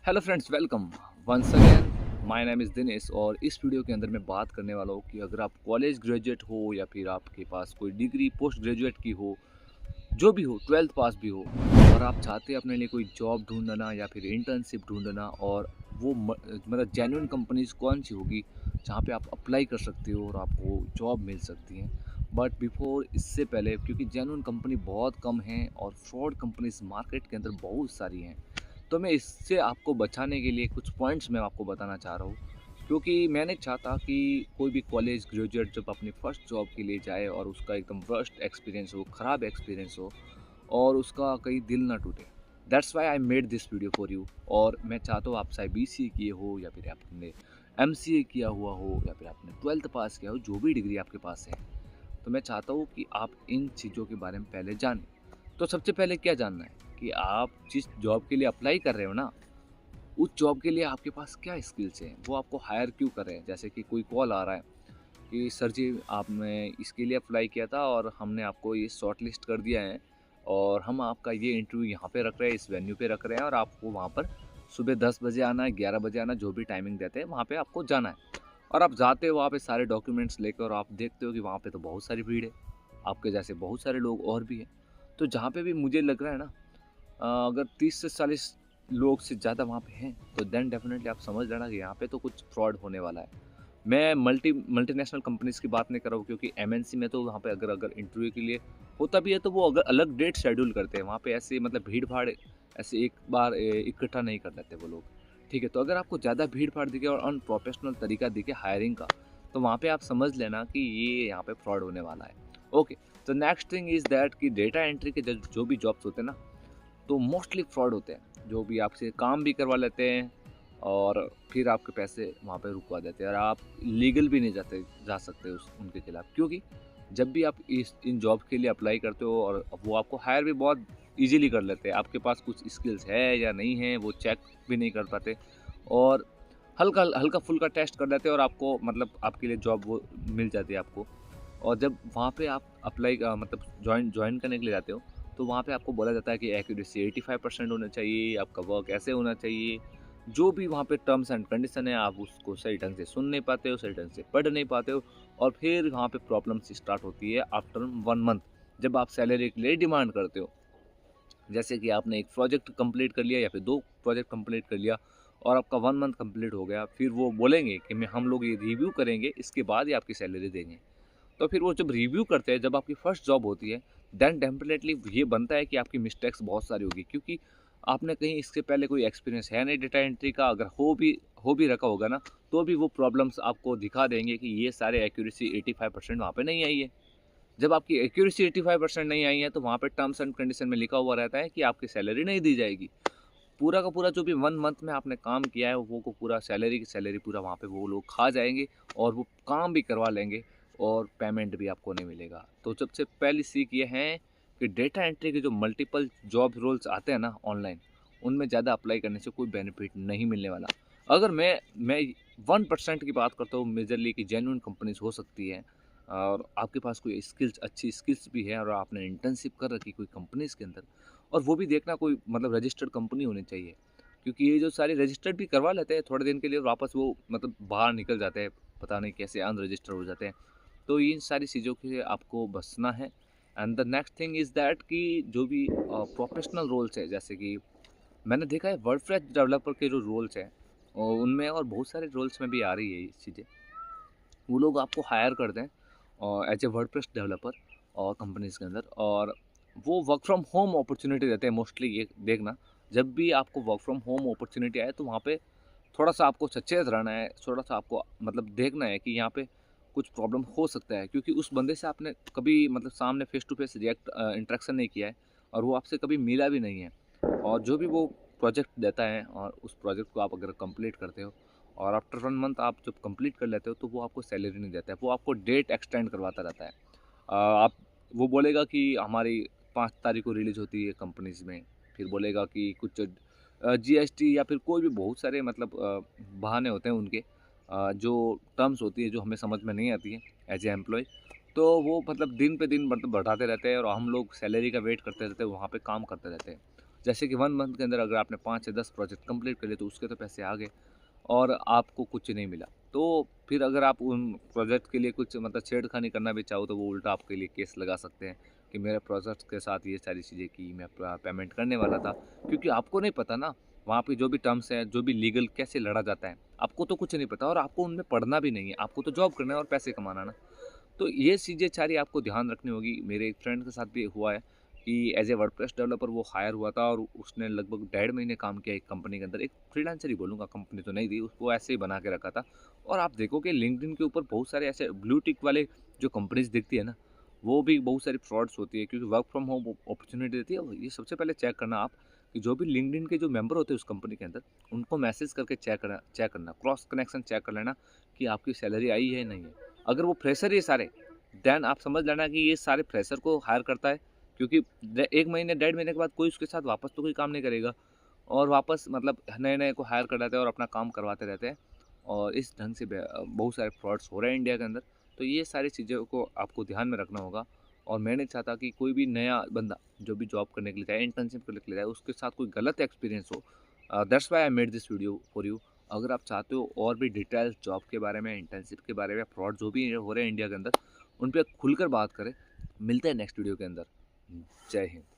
Hello friends, welcome once again. My name is Dinesh और इस video के अंदर मैं बात करने वाला हूँ कि अगर आप कॉलेज ग्रेजुएट हो या फिर आपके पास कोई डिग्री पोस्ट ग्रेजुएट की हो, जो भी हो, 12th पास भी हो और आप चाहते हैं अपने लिए कोई जॉब ढूंढना या फिर इंटर्नशिप ढूंढना, और वो मतलब जेन्युइन कंपनीज कौन सी होगी जहाँ पे आप अप्लाई कर सकते हो और आपको जॉब मिल सकती है। बट बिफोर इससे पहले, क्योंकि जेन्युइन कंपनी बहुत कम हैं और फ्रॉड कंपनीज मार्केट के अंदर बहुत सारी हैं, तो मैं इससे आपको बचाने के लिए कुछ पॉइंट्स मैं आपको बताना चाह रहा हूँ। क्योंकि मैं नहीं चाहता कि कोई भी कॉलेज ग्रेजुएट जब अपनी फर्स्ट जॉब के लिए जाए और उसका एकदम वर्स्ट एक्सपीरियंस हो, ख़राब एक्सपीरियंस हो और उसका कहीं दिल ना टूटे। That's why I made this video for you. और मैं चाहता हूँ आप चाहे BCA किए हो या फिर आपने MCA किया हुआ हो या फिर आपने 12th पास किया हो, जो भी डिग्री आपके पास है, तो मैं चाहता हूँ कि आप इन चीज़ों के बारे में पहले जानें। तो सबसे पहले क्या जानना है कि आप जिस जॉब के लिए अप्लाई कर रहे हो ना, उस जॉब के लिए आपके पास क्या स्किल्स हैं, वो आपको हायर क्यों कर रहे हैं। जैसे कि कोई कॉल आ रहा है कि सर जी, आपने इसके लिए अप्लाई किया था और हमने आपको ये शॉर्ट लिस्ट कर दिया है और हम आपका ये इंटरव्यू यहाँ पे रख रहे हैं, इस वेन्यू पे रख रहे हैं और आपको वहाँ पर सुबह 10 बजे आना है, 11 बजे आना, जो भी टाइमिंग देते हैं वहाँ पे आपको जाना है। और आप जाते हो वहाँ पे सारे डॉक्यूमेंट्स लेकर और आप देखते हो कि वहाँ पे तो बहुत सारी भीड़ है, आपके जैसे बहुत सारे लोग और भी हैं। तो जहाँ पे भी मुझे लग रहा है ना, अगर 30 से 40 लोग से ज़्यादा वहाँ पे हैं, तो देन डेफिनेटली आप समझ लेना कि यहाँ पे तो कुछ फ्रॉड होने वाला है। मैं मल्टीनेशनल कंपनीज़ की बात नहीं कर रहा हूँ, क्योंकि MNC में तो वहाँ पे अगर अगर इंटरव्यू के लिए होता भी है तो वो अगर अलग डेट शेड्यूल करते हैं, वहाँ पे ऐसे मतलब भीड़-भाड़ ऐसे एक बार इकट्ठा नहीं कर देते वो लोग। ठीक है, तो अगर आपको ज़्यादा भीड़-भाड़ दिखे और अनप्रोफेशनल तरीका दिखे हायरिंग का, तो वहाँ पे आप समझ लेना कि ये यहाँ पे फ्रॉड होने वाला है। ओके, तो नेक्स्ट थिंग इज़ दैट कि डेटा एंट्री के जो भी जॉब्स होते हैं ना, तो मोस्टली फ्रॉड होते हैं। जो भी आपसे काम भी करवा लेते हैं और फिर आपके पैसे वहाँ पे रुकवा देते हैं और आप लीगल भी नहीं जा सकते उस उनके खिलाफ। क्योंकि जब भी आप इन जॉब के लिए अप्लाई करते हो और वो आपको हायर भी बहुत इजीली कर लेते हैं, आपके पास कुछ स्किल्स है या नहीं है वो चेक भी नहीं कर पाते और हल्का हल्का फुल्का टेस्ट कर लेते हैं और आपको मतलब आपके लिए जॉब वो मिल जाती है आपको। और जब वहाँ पे आप अप्लाई मतलब ज्वाइन करने के लिए जाते हो, तो वहाँ पे आपको बोला जाता है कि एक्यूरेसी 85% होना चाहिए, आपका वर्क ऐसे होना चाहिए। जो भी वहाँ पे टर्म्स एंड कंडीशन है, आप उसको सही ढंग से सुन नहीं पाते हो, सही ढंग से पढ़ नहीं पाते हो और फिर वहाँ पे प्रॉब्लम्स स्टार्ट होती है आफ्टर 1 मंथ, जब आप सैलरी के लिए डिमांड करते हो। जैसे कि आपने एक प्रोजेक्ट कंप्लीट कर लिया या फिर 2 प्रोजेक्ट कंप्लीट कर लिया और आपका 1 मंथ कंप्लीट हो गया, फिर वो बोलेंगे कि मैं हम लोग ये रिव्यू करेंगे, इसके बाद ही आपकी सैलरी देंगे। तो फिर वो जब रिव्यू करते हैं, जब आपकी फर्स्ट जॉब होती है, देन डेफिनेटली ये बनता है कि आपकी मिस्टेक्स बहुत सारी होगी, क्योंकि आपने कहीं इसके पहले कोई एक्सपीरियंस है नहीं डेटा एंट्री का। अगर हो भी रखा होगा ना, तो भी वो प्रॉब्लम्स आपको दिखा देंगे कि ये सारे एक्यूरेसी 85% वहाँ पे नहीं आई है। जब आपकी एक्यूरेसी 85% नहीं आई है, तो वहाँ पे टर्म्स एंड कंडीशन में लिखा हुआ रहता है कि आपकी सैलरी नहीं दी जाएगी। पूरा का पूरा जो भी 1 मंथ में आपने काम किया है, वो को पूरा सैलरी की सैलरी पूरा वहाँ पे वो लोग खा जाएँगे और वो काम भी करवा लेंगे और पेमेंट भी आपको नहीं मिलेगा। तो सबसे पहली सीख ये है कि डेटा एंट्री के जो मल्टीपल जॉब रोल्स आते हैं ना ऑनलाइन, उनमें ज़्यादा अप्लाई करने से कोई बेनिफिट नहीं मिलने वाला। अगर मैं 1% की बात करता हूँ मेजरली कि जेन्युइन कंपनीज़ हो सकती है और आपके पास कोई स्किल्स, अच्छी स्किल्स भी है और आपने इंटर्नशिप कर रखी कोई कंपनीज़ के अंदर, और वो भी देखना कोई मतलब रजिस्टर्ड कंपनी होनी चाहिए। क्योंकि ये जो सारे रजिस्टर्ड भी करवा लेते हैं थोड़े दिन के लिए, वापस वो मतलब बाहर निकल जाते हैं, पता नहीं कैसे अनरजिस्टर्ड हो जाते हैं। तो इन सारी चीज़ों के आपको बचना है। And the next thing is that कि जो भी प्रोफेशनल रोल्स है, जैसे कि मैंने देखा है वर्डप्रेस डेवलपर के जो रोल्स हैं, उनमें और बहुत सारे रोल्स में भी आ रही है ये चीज़ें। वो लोग आपको हायर करते हैं और एज ए वर्डप्रेस डेवलपर और कंपनीज़ के अंदर, और वो वर्क फ्रॉम होम अपॉर्चुनिटी देते हैं मोस्टली। ये देखना, जब भी आपको वर्क फ्रॉम होम अपॉर्चुनिटी आए, तो वहाँ पे थोड़ा-सा आपको सचेत रहना है, थोड़ा-सा आपको मतलब देखना है कि यहाँ पे कुछ प्रॉब्लम हो सकता है, क्योंकि उस बंदे से आपने कभी मतलब सामने फेस टू फेस इंटरेक्शन नहीं किया है और वो आपसे कभी मिला भी नहीं है। और जो भी वो प्रोजेक्ट देता है और उस प्रोजेक्ट को आप अगर कंप्लीट करते हो और आफ्टर 1 मंथ आप जब कंप्लीट कर लेते हो, तो वो आपको सैलरी नहीं देता है, वो आपको डेट एक्सटेंड करवाता रहता है। आप वो बोलेगा कि हमारी 5 तारीख को रिलीज़ होती है कंपनीज़ में, फिर बोलेगा कि कुछ GST या फिर कोई भी बहुत सारे मतलब बहाने होते हैं उनके, जो टर्म्स होती है जो हमें समझ में नहीं आती है एज ए एम्प्लॉय। तो वो मतलब दिन पे दिन मतलब बढ़ाते रहते हैं और हम लोग सैलरी का वेट करते रहते हैं, वहाँ पे काम करते रहते हैं। जैसे कि 1 मंथ के अंदर अगर आपने 5 से 10 प्रोजेक्ट कंप्लीट कर लिए तो उसके तो पैसे आ गए और आपको कुछ नहीं मिला। तो फिर अगर आप उन प्रोजेक्ट के लिए कुछ मतलब छेड़खानी करना भी चाहो तो वो उल्टा आपके लिए केस लगा सकते हैं कि मेरे प्रोजेक्ट के साथ ये सारी चीज़ें की, मैं पेमेंट करने वाला था। क्योंकि आपको नहीं पता ना वहाँ पे जो भी टर्म्स हैं, जो भी लीगल कैसे लड़ा जाता है, आपको तो कुछ नहीं पता और आपको उनमें पढ़ना भी नहीं है, आपको तो जॉब करना है और पैसे कमाना ना। तो ये चीज़ें सारी आपको ध्यान रखनी होगी। मेरे एक फ्रेंड के साथ भी हुआ है कि एज ए वर्डप्रेस डेवलपर वो हायर हुआ था और उसने लगभग 1.5 महीने काम किया एक कंपनी के अंदर। एक फ्रीलांसर ही बोलूँगा, कंपनी तो नहीं थी, उसको ऐसे ही बना के रखा था। और आप देखोगे लिंक्डइन के ऊपर बहुत सारे ऐसे ब्लू टिक वाले जो कंपनीज दिखती है ना, वो भी बहुत सारी फ्रॉड्स होती है क्योंकि वर्क फ्रॉम होम अपॉर्चुनिटी देती है। ये सबसे पहले चेक करना आप कि जो भी लिंक्डइन के जो मेंबर होते हैं उस कंपनी के अंदर, उनको मैसेज करके चेक करना, क्रॉस कनेक्शन चेक कर लेना कि आपकी सैलरी आई है नहीं है। अगर वो फ्रेशर ही सारे, देन आप समझ लेना कि ये सारे फ्रेशर को हायर करता है, क्योंकि 1 महीने 1.5 महीने के बाद कोई उसके साथ वापस तो कोई काम नहीं करेगा और वापस मतलब नए नए को हायर कर लेते हैं और अपना काम करवाते रहते हैं। और इस ढंग से बहुत सारे फ्रॉड्स हो रहे हैं इंडिया के अंदर। तो ये सारी चीज़ों को आपको ध्यान में रखना होगा। और मैं नहीं चाहता कि कोई भी नया बंदा जो भी जॉब करने के लिए जाए, इंटर्नशिप करने के लिए जाए, उसके साथ कोई गलत एक्सपीरियंस हो। That's why I made this video for you. अगर आप चाहते हो और भी डिटेल्स जॉब के बारे में, इंटर्नशिप के बारे में, फ्रॉड जो भी हो रहे हैं इंडिया के अंदर, उन पे खुलकर बात करें। मिलते हैं नेक्स्ट वीडियो के अंदर। जय हिंद।